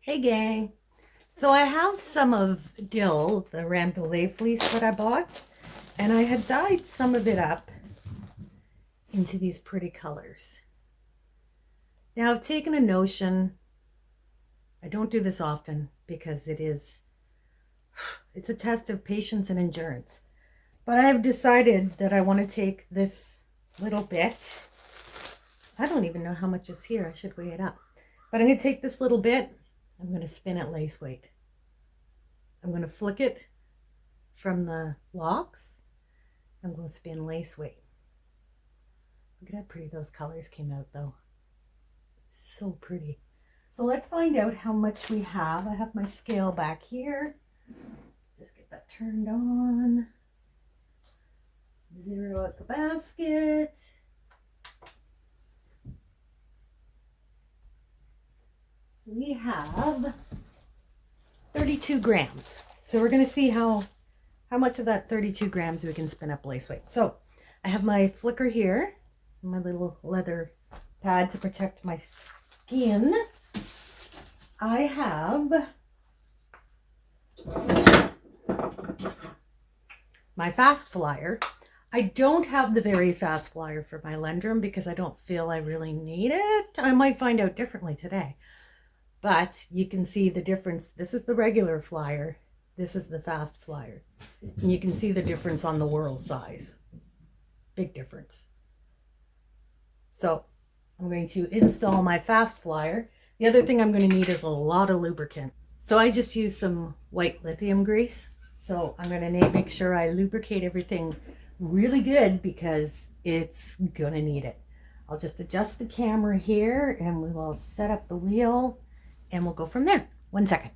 Hey gang. So I have some of Dill, the Rambouillet fleece that I bought, and I had dyed some of it up into these pretty colors. Now I've taken a notion, I don't do this often because it's a test of patience and endurance, but I have decided that I want to take this little bit. I don't even know how much is here, I should weigh it up. But I'm going to take this little bit, I'm going to spin it lace weight. I'm going to flick it from the locks. I'm going to spin lace weight. Look at how pretty those colors came out though. So pretty. So let's find out how much we have. I have my scale back here. Just get that turned on. Zero out the basket. So we have 32 grams. So we're going to see how much of that 32 grams we can spin up lace weight. So I have my flicker here, my little leather pad to protect my skin. I have my fast flyer. I don't have the very fast flyer for my Lendrum because I don't feel I really need it. I might find out differently today. But you can see the difference. This is the regular flyer. This is the fast flyer. And you can see the difference on the whirl size. Big difference. So I'm going to install my fast flyer. The other thing I'm going to need is a lot of lubricant. So I just use some white lithium grease. So I'm going to make sure I lubricate everything really good because it's going to need it. I'll just adjust the camera here and we will set up the wheel and we'll go from there. 1 second.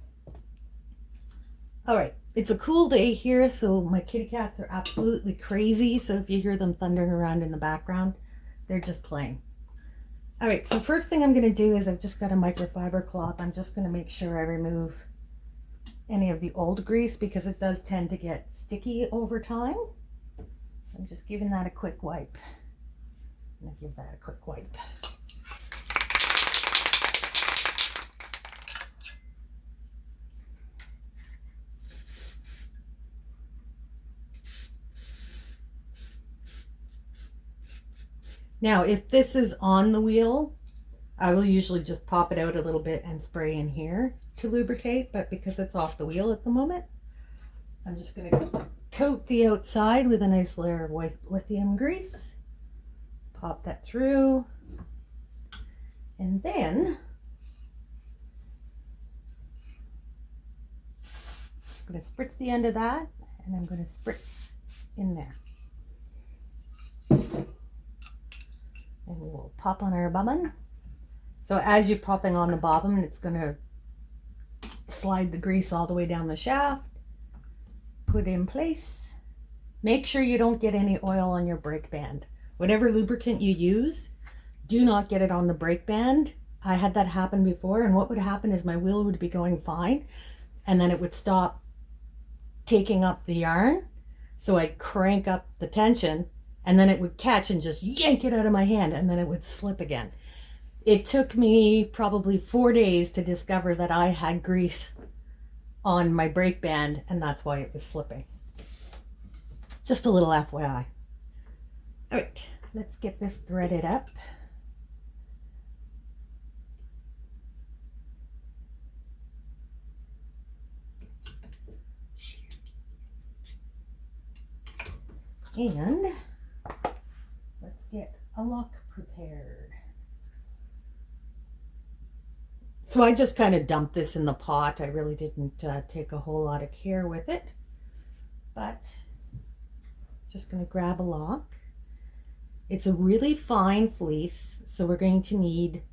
All right, it's a cool day here, so my kitty cats are absolutely crazy. So if you hear them thundering around in the background, they're just playing. All right, so first thing I'm going to do is I've just got a microfiber cloth. I'm just going to make sure I remove any of the old grease because it does tend to get sticky over time. So I'm just giving that a quick wipe. I'm going to give that a quick wipe. Now, if this is on the wheel, I will usually just pop it out a little bit and spray in here to lubricate, but because it's off the wheel at the moment, I'm just going to coat the outside with a nice layer of white lithium grease. Pop that through, and then I'm going to spritz the end of that, and I'm going to spritz in there. And we'll pop on our bobbin. So as you're popping on the bobbin, it's going to slide the grease all the way down the shaft. Put in place. Make sure you don't get any oil on your brake band. Whatever lubricant you use, do not get it on the brake band. I had that happen before, and what would happen is my wheel would be going fine, and then it would stop taking up the yarn. So I'd crank up the tension, and then it would catch and just yank it out of my hand, and then it would slip again. It took me probably 4 days to discover that I had grease on my brake band, and that's why it was slipping. Just a little FYI. All right, let's get this threaded up. And let's get a lock prepared. So I just kind of dumped this in the pot. I really didn't take a whole lot of care with it, but just going to grab a lock. It's a really fine fleece, so we're going to need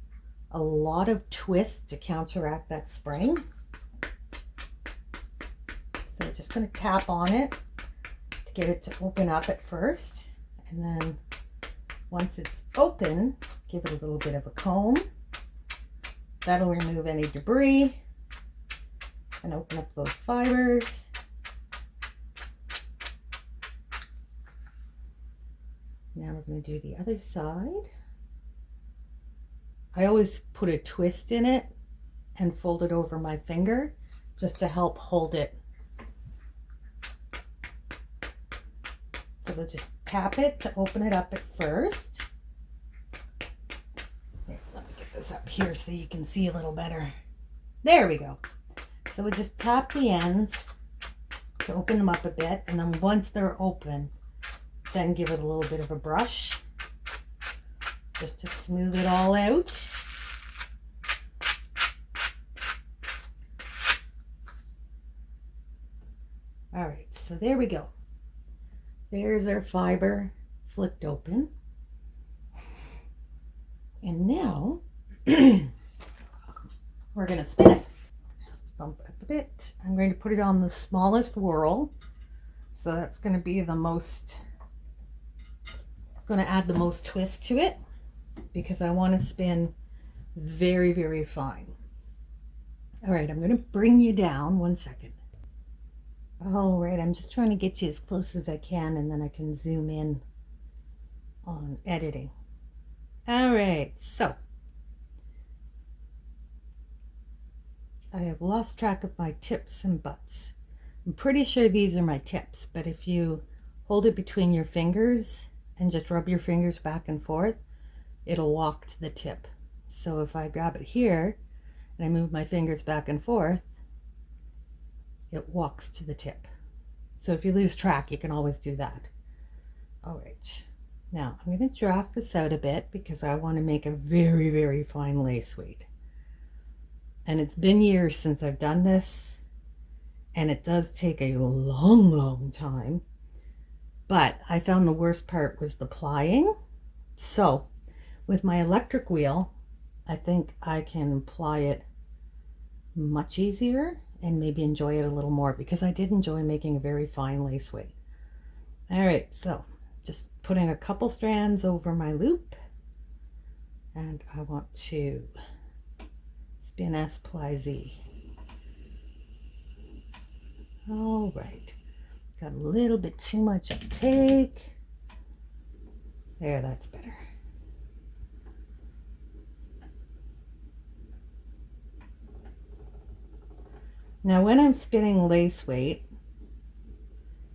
a lot of twist to counteract that spring. So we're just going to tap on it to get it to open up at first, and then once it's open, give it a little bit of a comb. That'll remove any debris and open up those fibers. Now we're going to do the other side. I always put a twist in it and fold it over my finger just to help hold it. So we'll just tap it to open it up at first. Here, let me get this up here so you can see a little better. There we go. So we'll just tap the ends to open them up a bit, and then once they're open, then give it a little bit of a brush just to smooth it all out. All right, so there we go. There's our fiber flipped open. And now we're going to spin it. Let's bump it up a bit. I'm going to put it on the smallest whirl. So that's going to be the most, going to add the most twist to it because I want to spin very, very fine. All right, I'm going to bring you down 1 second. All right, I'm just trying to get you as close as I can, and then I can zoom in on editing. All right, so I have lost track of my tips and butts. I'm pretty sure these are my tips, but if you hold it between your fingers and just rub your fingers back and forth, it'll walk to the tip. So if I grab it here and I move my fingers back and forth, it walks to the tip. So if you lose track, you can always do that. All right, now I'm going to draft this out a bit because I want to make a very, very fine lace weight. And it's been years since I've done this, and it does take a long, long time. But I found the worst part was the plying. So with my electric wheel, I think I can ply it much easier and maybe enjoy it a little more, because I did enjoy making a very fine lace weight. All right, so just putting a couple strands over my loop, and I want to spin S, ply Z. All right, got a little bit too much uptake. There, that's better. Now when I'm spinning lace weight,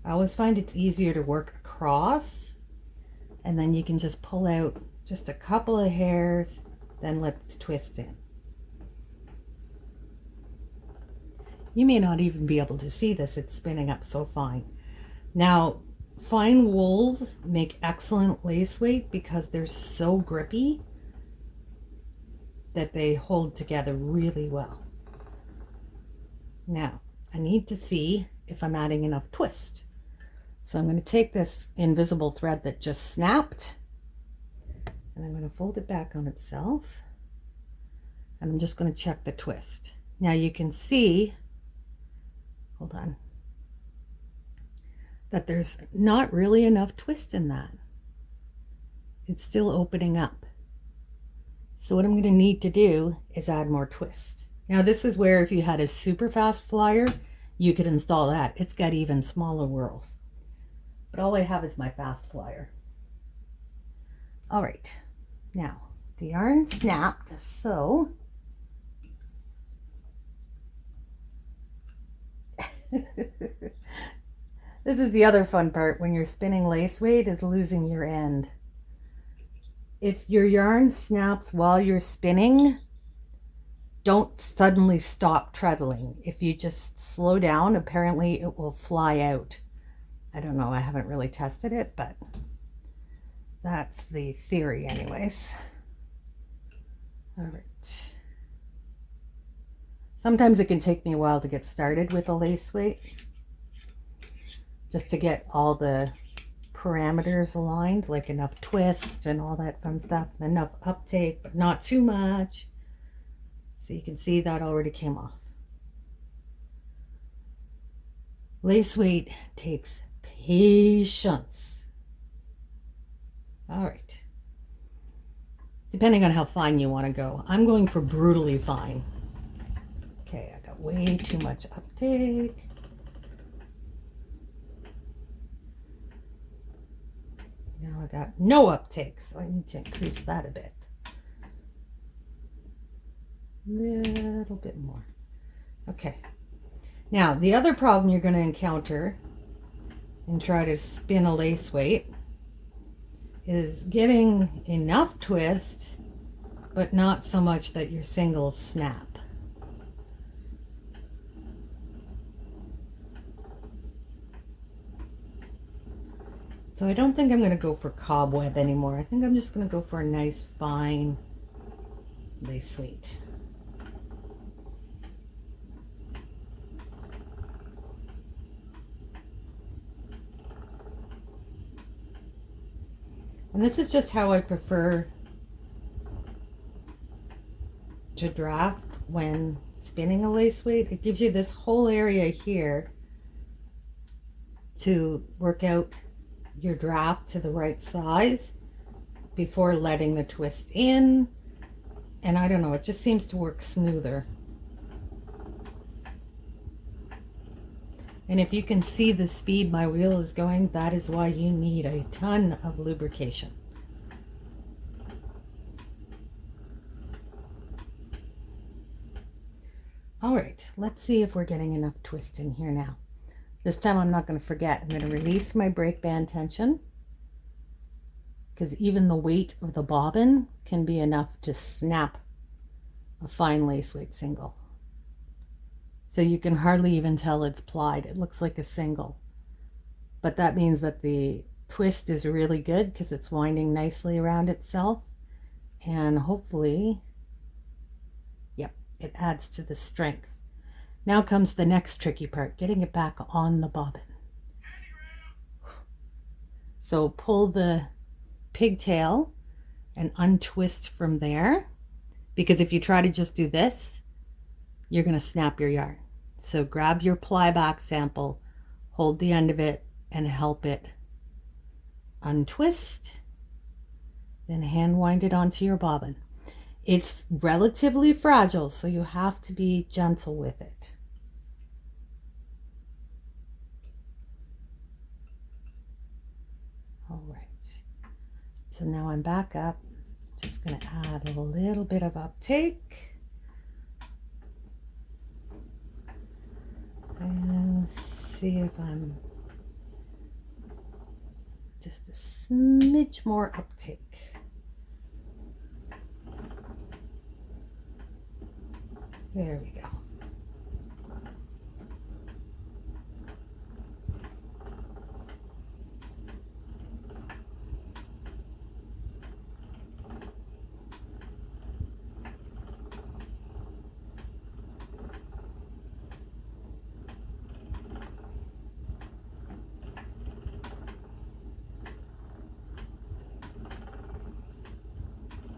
I always find it's easier to work across, and then you can just pull out just a couple of hairs, then let the twist in. You may not even be able to see this, it's spinning up so fine. Now, fine wools make excellent lace weight because they're so grippy that they hold together really well. Now, I need to see if I'm adding enough twist. So I'm going to take this invisible thread that just snapped, and I'm going to fold it back on itself, and I'm just going to check the twist. Now you can see, hold on, that there's not really enough twist in that. It's still opening up. So what I'm going to need to do is add more twist. Now this is where if you had a super fast flyer, you could install that. It's got even smaller whirls. But all I have is my fast flyer. All right, now the yarn snapped, so this is the other fun part when you're spinning lace weight, is losing your end. If your yarn snaps while you're spinning, don't suddenly stop treadling. If you just slow down, apparently it will fly out. I don't know, I haven't really tested it, but that's the theory anyways. All right. Sometimes it can take me a while to get started with a lace weight, just to get all the parameters aligned, like enough twist and all that fun stuff, and enough uptake, but not too much. So you can see that already came off. Lace weight takes patience. All right. Depending on how fine you want to go. I'm going for brutally fine. Okay, I got way too much uptake. Now I got no uptake, so I need to increase that a bit. Little bit more. Okay. Now, the other problem you're going to encounter and try to spin a lace weight is getting enough twist, but not so much that your singles snap. So I don't think I'm going to go for cobweb anymore. I think I'm just going to go for a nice fine lace weight. And this is just how I prefer to draft when spinning a lace weight. It gives you this whole area here to work out your draft to the right size before letting the twist in. And I don't know, it just seems to work smoother. And if you can see the speed my wheel is going, that is why you need a ton of lubrication. All right, let's see if we're getting enough twist in here now. This time I'm not going to forget. I'm going to release my brake band tension, because even the weight of the bobbin can be enough to snap a fine lace weight single. So you can hardly even tell it's plied. It looks like a single. But that means that the twist is really good because it's winding nicely around itself. And hopefully, yep, it adds to the strength. Now comes the next tricky part, getting it back on the bobbin. So pull the pigtail and untwist from there, because if you try to just do this, you're going to snap your yarn. So grab your ply back sample, hold the end of it and help it untwist, then hand wind it onto your bobbin. It's relatively fragile, so you have to be gentle with it. All right, so now I'm back up. Just going to add a little bit of uptake. And see if I'm just a smidge more uptake. There we go.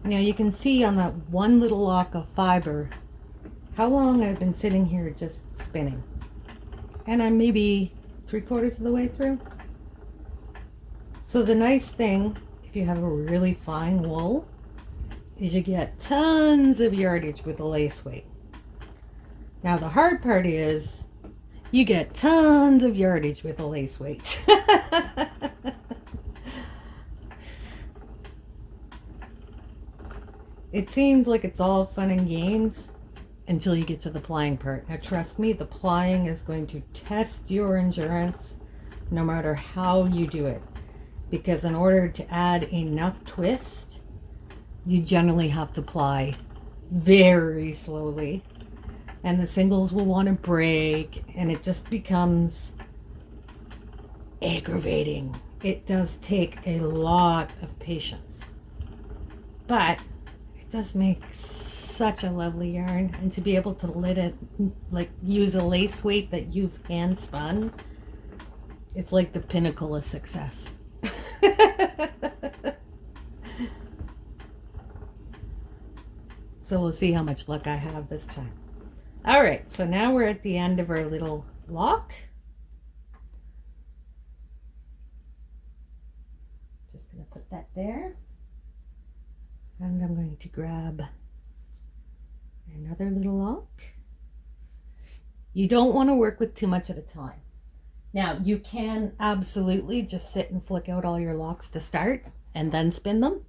Now you can see on that one little lock of fiber how long I've been sitting here just spinning. And I'm maybe 3/4 of the way through. So the nice thing, if you have a really fine wool, is you get tons of yardage with a lace weight. Now the hard part is you get tons of yardage with a lace weight. It seems like it's all fun and games until you get to the plying part. Now trust me, the plying is going to test your endurance no matter how you do it. Because in order to add enough twist, you generally have to ply very slowly. And the singles will want to break, and it just becomes aggravating. It does take a lot of patience. But it does make such a lovely yarn, and to be able to let it, like, use a lace weight that you've hand spun, it's like the pinnacle of success. So we'll see how much luck I have this time. All right, so now we're at the end of our little lock. Just gonna put that there. And I'm going to grab another little lock. You don't want to work with too much at a time. Now, you can absolutely just sit and flick out all your locks to start and then spin them.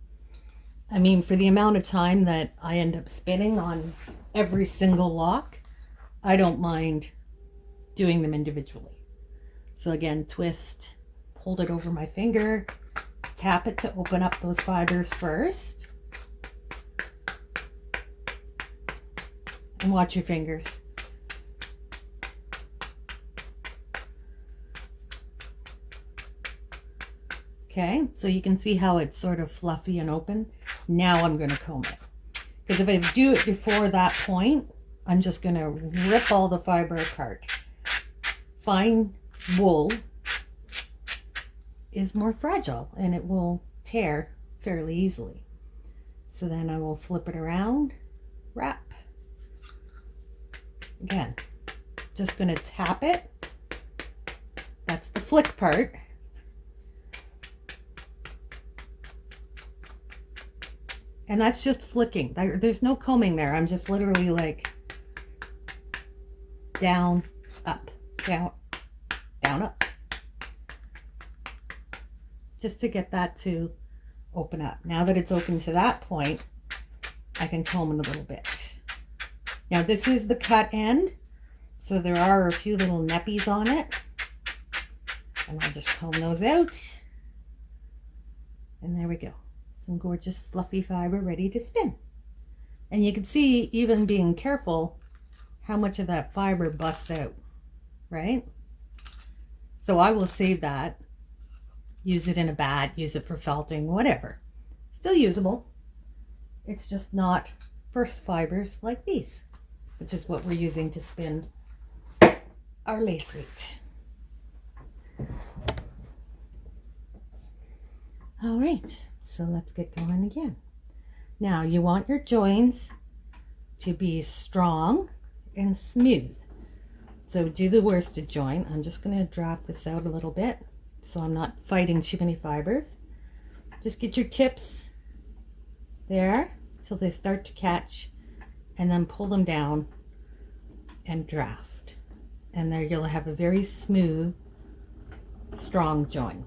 I mean, for the amount of time that I end up spinning on every single lock, I don't mind doing them individually. So again, twist, hold it over my finger, tap it to open up those fibers first. And watch your fingers. Okay, so you can see how it's sort of fluffy and open. Now I'm going to comb it. Because if I do it before that point, I'm just going to rip all the fiber apart. Fine wool is more fragile and it will tear fairly easily. So then I will flip it around, wrap. Again, just going to tap it. That's the flick part. And that's just flicking. There's no combing there. I'm just literally like down, up, down, down, up. Just to get that to open up. Now that it's open to that point, I can comb it a little bit. Now this is the cut end, so there are a few little neppies on it. And I'll just comb those out. And there we go. Some gorgeous fluffy fiber ready to spin. And you can see, even being careful, how much of that fiber busts out, right? So I will save that, use it in a bat, use it for felting, whatever. Still usable. It's just not first fibers like these, which is what we're using to spin our lace weight. All right, so let's get going again. Now you want your joins to be strong and smooth. So do the worsted join. I'm just going to draft this out a little bit so I'm not fighting too many fibers. Just get your tips there till they start to catch, and then pull them down and draft. And there you'll have a very smooth, strong join.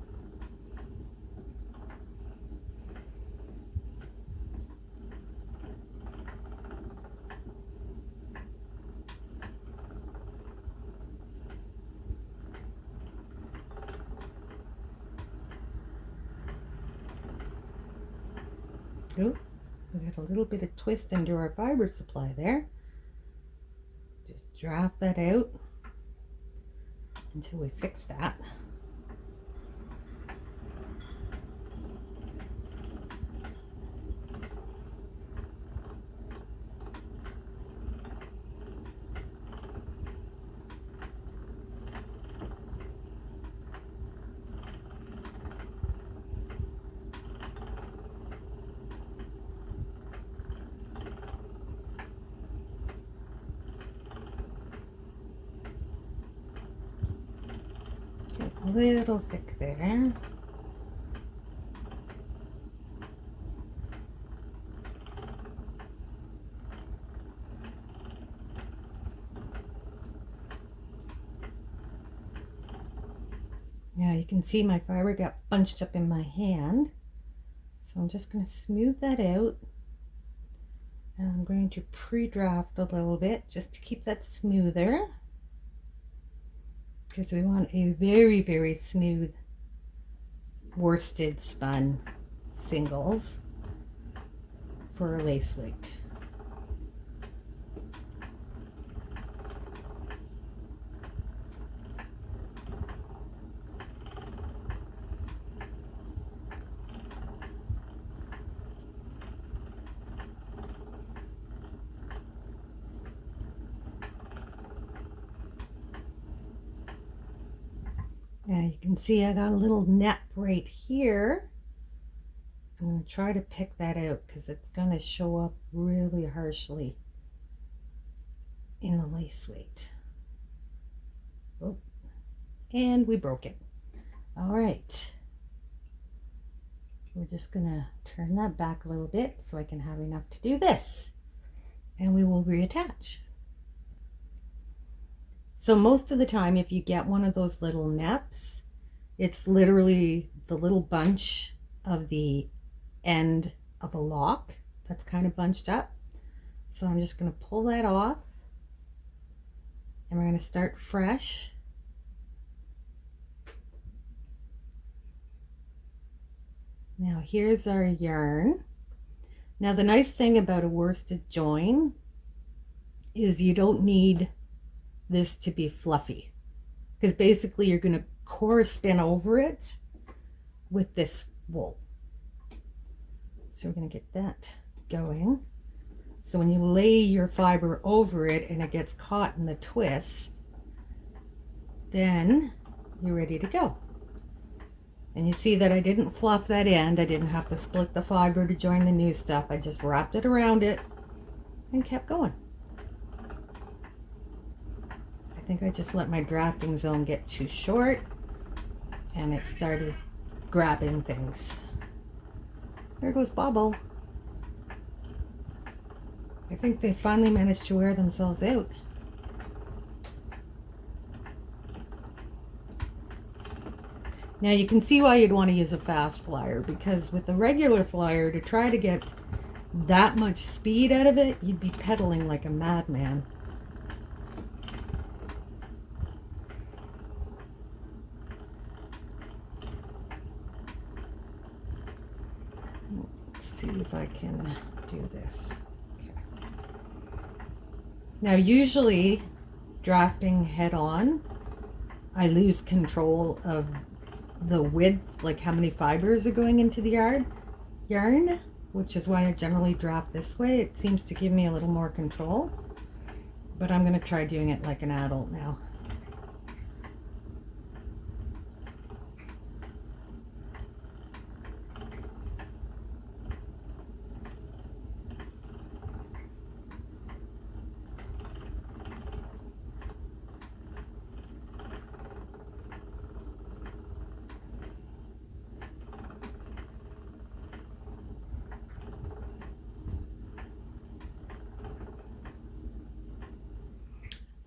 Oh, we got a little bit of twist into our fiber supply there. Just draft that out until we fix that. A little thick there. Now you can see my fiber got bunched up in my hand, so I'm just going to smooth that out, and I'm going to pre-draft a little bit just to keep that smoother, because we want a very, very smooth worsted spun singles for a lace weight. Now you can see I got a little nep right here. I'm going to try to pick that out because it's going to show up really harshly in the lace weight. Oh, and we broke it. All right. We're just going to turn that back a little bit so I can have enough to do this. And we will reattach. So most of the time, if you get one of those little neps, it's literally the little bunch of the end of a lock that's kind of bunched up. So I'm just going to pull that off, and we're going to start fresh. Now here's our yarn. Now the nice thing about a worsted join is you don't need this to be fluffy, because basically you're going to core spin over it with this wool. So we're going to get that going. So when you lay your fiber over it and it gets caught in the twist, then you're ready to go. And you see that I didn't fluff that end. I didn't have to split the fiber to join the new stuff. I just wrapped it around it and kept going. I think I just let my drafting zone get too short and it started grabbing things. There goes Bobo. I think they finally managed to wear themselves out. Now you can see why you'd want to use a fast flyer, because with the regular flyer, to try to get that much speed out of it, you'd be pedaling like a madman. Let's see if I can do this. Okay. Now usually drafting head on, I lose control of the width, like how many fibers are going into the yarn, which is why I generally draft this way. It seems to give me a little more control, but I'm going to try doing it like an adult now.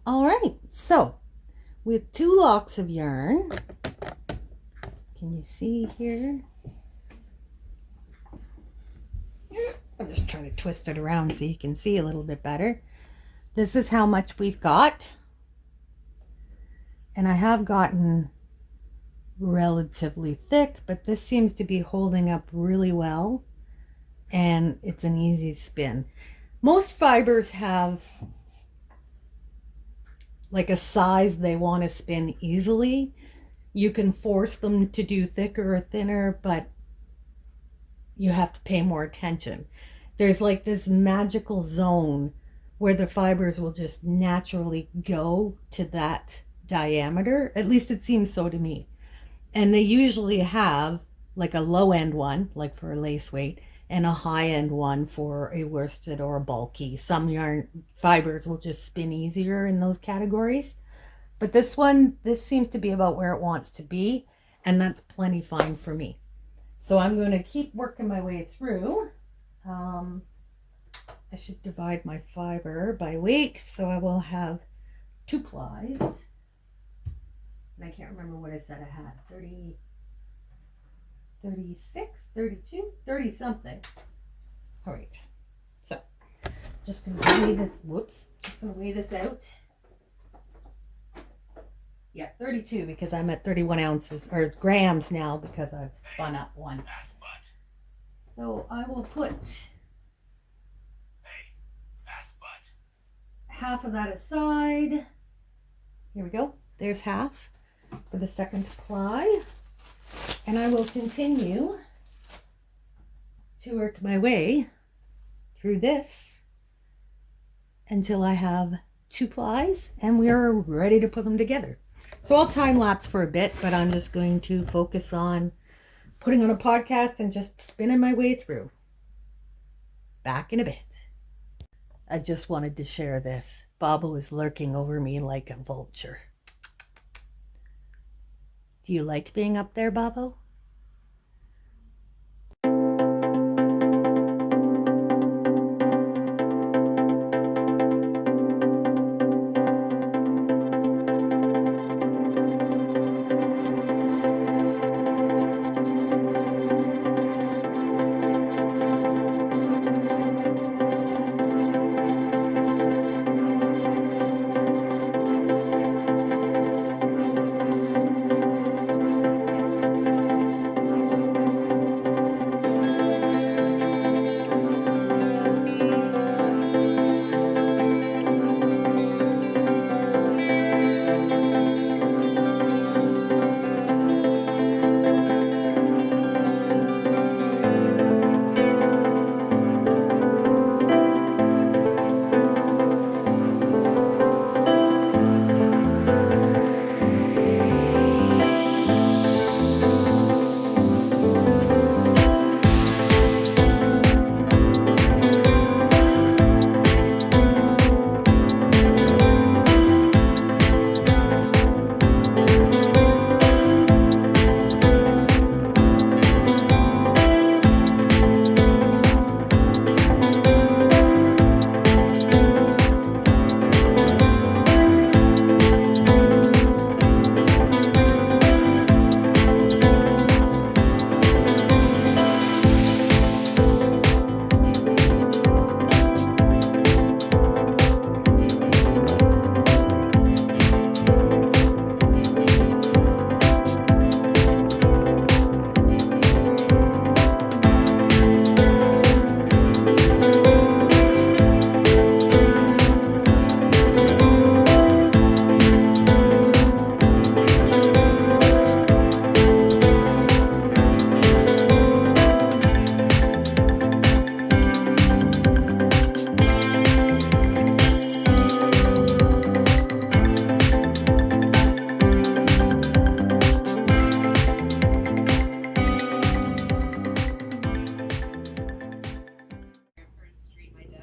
All right, so with 2 locks of yarn, can you see here? I'm just trying to twist it around so you can see a little bit better. This is how much we've got. And I have gotten relatively thick, but this seems to be holding up really well. And it's an easy spin. Most fibers have like a size they want to spin easily. You can force them to do thicker or thinner, but you have to pay more attention. There's like this magical zone where the fibers will just naturally go to that diameter. At least it seems so to me. And they usually have like a low end one, like for a lace weight, and a high end one for a worsted or a bulky. Some yarn fibers will just spin easier in those categories. But this one, this seems to be about where it wants to be, and that's plenty fine for me. So I'm going to keep working my way through. I should divide my fiber by weight, so I will have 2 plies. And I can't remember what I said I had. 30, 36, 32, 30 something. All right. So just going to weigh this. Whoops. Just going to weigh this out. Yeah, 32 because I'm at 31 ounces or grams now because I've spun up one. So I will put half of that aside. Here we go. There's half for the second ply. And I will continue to work my way through this until I have 2 plies and we are ready to put them together. So I'll time lapse for a bit, but I'm just going to focus on putting on a podcast and just spinning my way through. Back in a bit. I just wanted to share this. Bobo is lurking over me like a vulture. Do you like being up there, Bobo?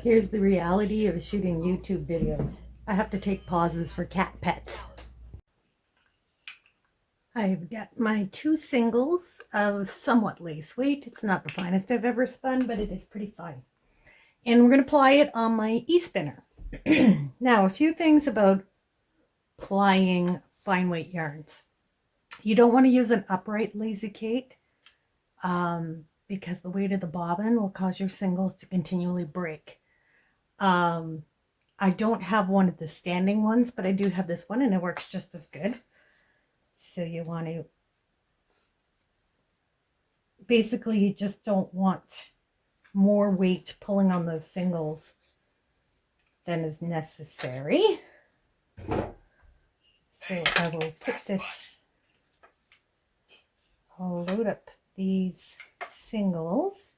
Here's the reality of shooting YouTube videos. I have to take pauses for cat pets. I've got my 2 singles of somewhat lace weight. It's not the finest I've ever spun, but it is pretty fine. And we're going to ply it on my e-spinner. Now, a few things about plying fine weight yarns. You don't want to use an upright lazy Kate because the weight of the bobbin will cause your singles to continually break. I don't have one of the standing ones, but I do have this one and it works just as good. So you want to, basically you just don't want more weight pulling on those singles than is necessary. So I will put this, I'll load up these singles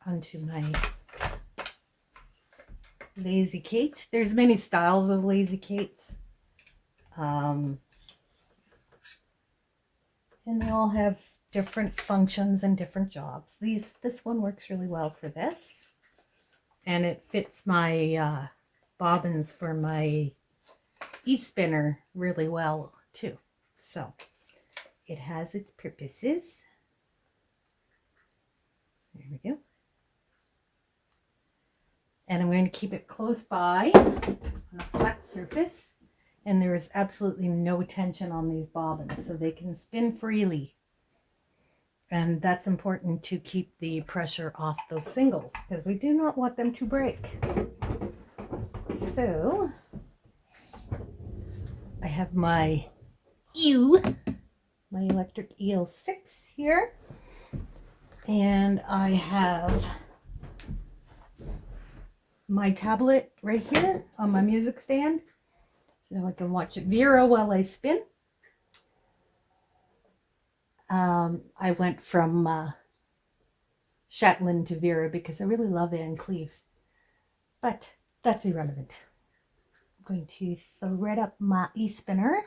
onto my lazy Kate. There's many styles of lazy Kates. And they all have different functions and different jobs. This one works really well for this. And it fits my bobbins for my e-spinner really well too. So it has its purposes. There we go. And I'm going to keep it close by on a flat surface. And there is absolutely no tension on these bobbins, so they can spin freely. And that's important to keep the pressure off those singles because we do not want them to break. So I have my my electric EL6 here. And I have my tablet right here on my music stand. So I can watch Vera while I spin. I went from Shetland to Vera because I really love Van Cleves. But that's irrelevant. I'm going to thread up my e-spinner.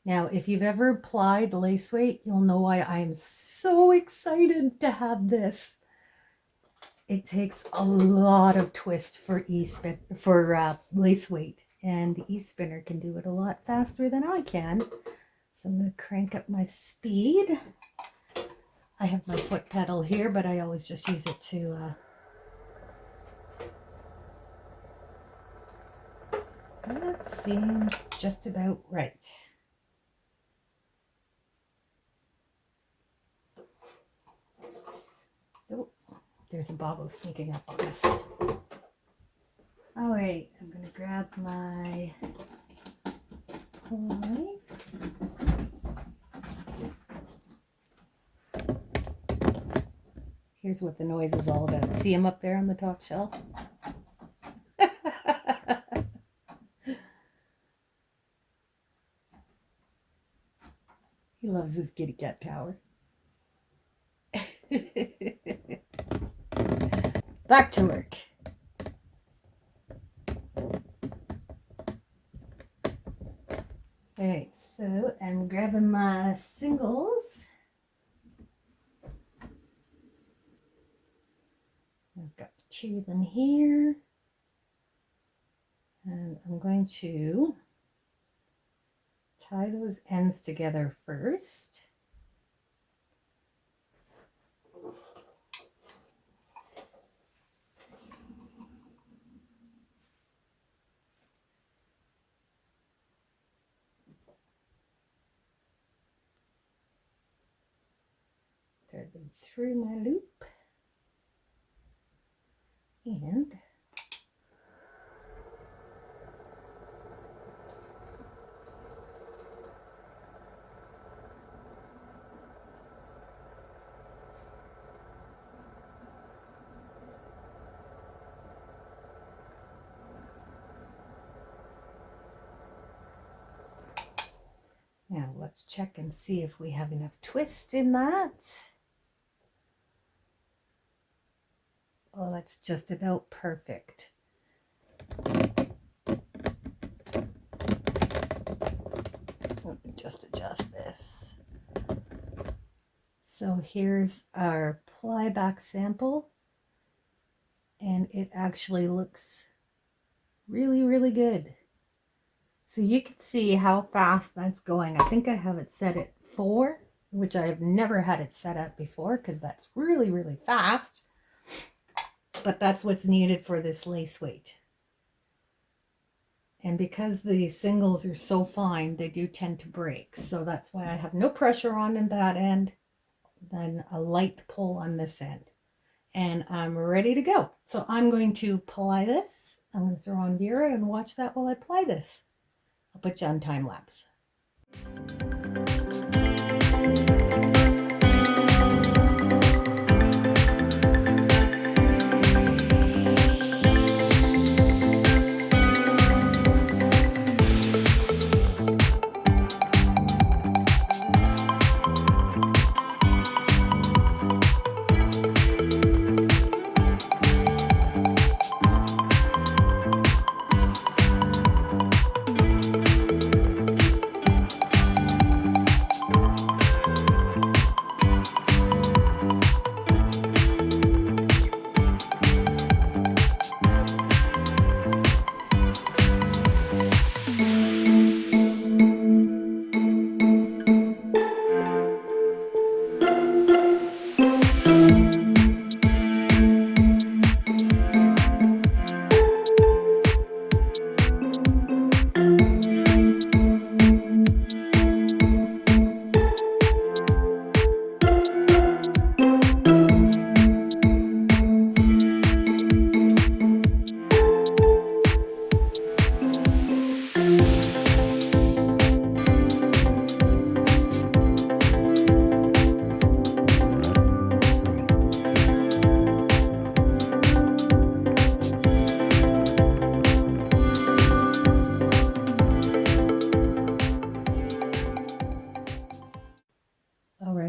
Now, if you've ever plied lace weight, you'll know why I am so excited to have this. It takes a lot of twist for lace weight, and the e-spinner can do it a lot faster than I can. So I'm going to crank up my speed. I have my foot pedal here, but I always just use it to that seems just about right. Oh, there's a bobbo sneaking up on us. All right, I'm going to grab my lace. Here's what the noise is all about. See him up there on the top shelf? He loves his kitty cat tower. Back to work. All right, so I'm grabbing my singles. I've got 2 of them here. And I'm going to tie those ends together first. Thread them through my loop. And now let's check and see if we have enough twist in that. Oh, that's just about perfect. Let me just adjust this. So here's our ply back sample, and it actually looks really, really good. So you can see how fast that's going. I think I have it set at 4, which I have never had it set at before because that's really, really fast. But that's what's needed for this lace weight. And because the singles are so fine, they do tend to break. So that's why I have no pressure on in that end, then a light pull on this end. And I'm ready to go. So I'm going to ply this. I'm going to throw on Vera and watch that while I ply this. I'll put you on time lapse.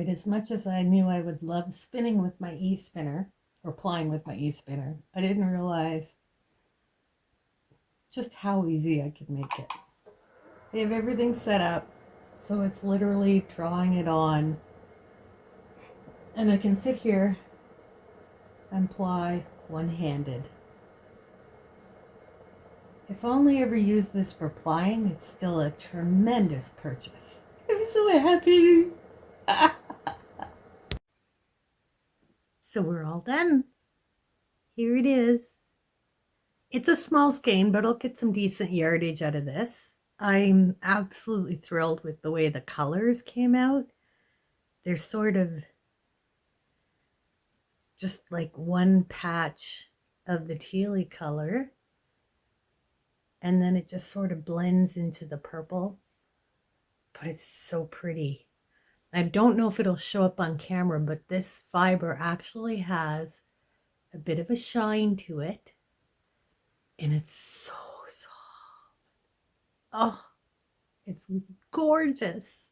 As much as I knew I would love spinning with my e-spinner, or plying with my e-spinner, I didn't realize just how easy I could make it. They have everything set up, so it's literally drawing it on. And I can sit here and ply one-handed. If only I ever used this for plying, it's still a tremendous purchase. I'm so happy. So we're all done. Here it is. It's a small skein, but I'll get some decent yardage out of this. I'm absolutely thrilled with the way the colors came out. They're sort of just like one patch of the tealy color, and then it just sort of blends into the purple, but it's so pretty. I don't know if it'll show up on camera, but this fiber actually has a bit of a shine to it, and it's so soft. Oh, it's gorgeous.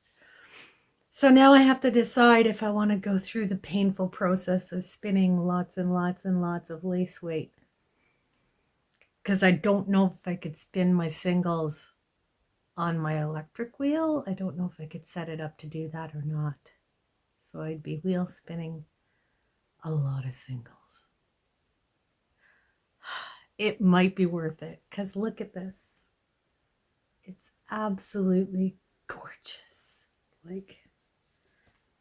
So now I have to decide if I want to go through the painful process of spinning lots and lots and lots of lace weight, because I don't know if I could spin my singles on my electric wheel. I don't know if I could set it up to do that or not. So I'd be wheel spinning a lot of singles. It might be worth it, because look at this. It's absolutely gorgeous. Like,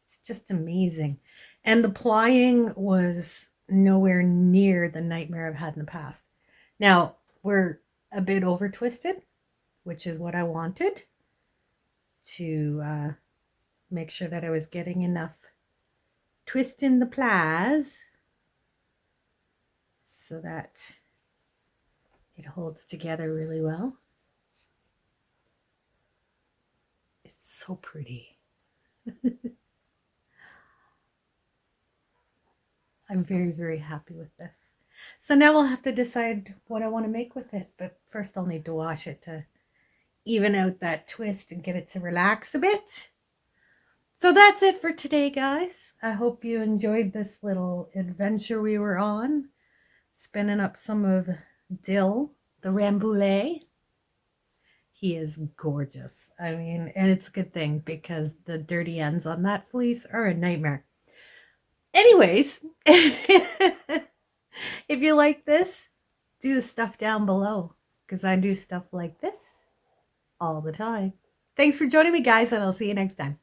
it's just amazing. And the plying was nowhere near the nightmare I've had in the past. Now, we're a bit over twisted, which is what I wanted, to make sure that I was getting enough twist in the plies so that it holds together really well. It's so pretty. I'm very, very happy with this. So now I'll have to decide what I want to make with it. But first I'll need to wash it to even out that twist and get it to relax a bit. So that's it for today, guys. I hope you enjoyed this little adventure we were on, spinning up some of Dill, the Rambouillet. He is gorgeous. I mean, and it's a good thing because the dirty ends on that fleece are a nightmare. Anyways, if you like this, do the stuff down below because I do stuff like this all the time. Thanks for joining me, guys, and I'll see you next time.